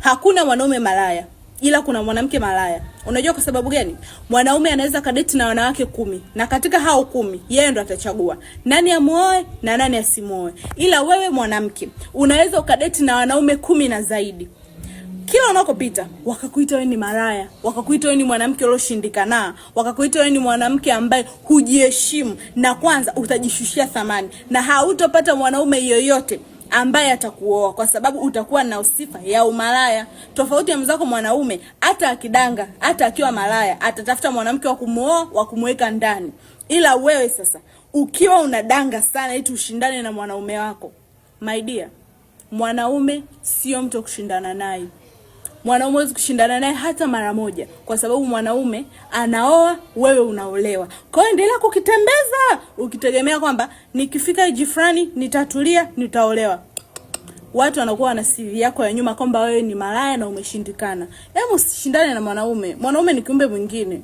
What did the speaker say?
Hakuna mwanaume malaya, ila kuna mwanamke malaya. Unajua kwa sababu gani? Mwanaume anaweza kadeti na wanawake 10, na katika hao 10 yeye ndo atachagua nani amuoe na nani asimuoe. Ila wewe mwanamke unaweza ukadeti na wanaume 10 na zaidi. Kila unakopita wakakuita wewe ni malaya, wakakuita wewe ni mwanamke ulioshindikana, wakakuita wewe ni mwanamke ambaye hujiheshimu, na kwanza utajishushia thamani na hautopata mwanaume yoyote ambaye atakuoa, kwa sababu utakuwa na sifa ya umalaya. Tofauti ya mzako mwanaume, hata akidanga, hata akiwa malaya, atatafuta mwanamke wa kumuoa, wa kumweka ndani. Ila wewe sasa ukiwa unadanga sana eti ushindane na mwanaume wako, my dear, mwanaume sio mtu kushindana naye. Mwanaume huwezi kushindana naye hata mara moja, kwa sababu mwanaume anaoa, wewe unaolewa. Kwa hiyo endelea kukitembeza ukitegemea kwamba nikifika age fulani nitatulia, nitaolewa. Watu wanakuwa na siri yako ya nyuma kwamba wewe ni malaya na umeshindikana. Hebu usishindane na mwanaume. Mwanaume ni kiumbe mwingine.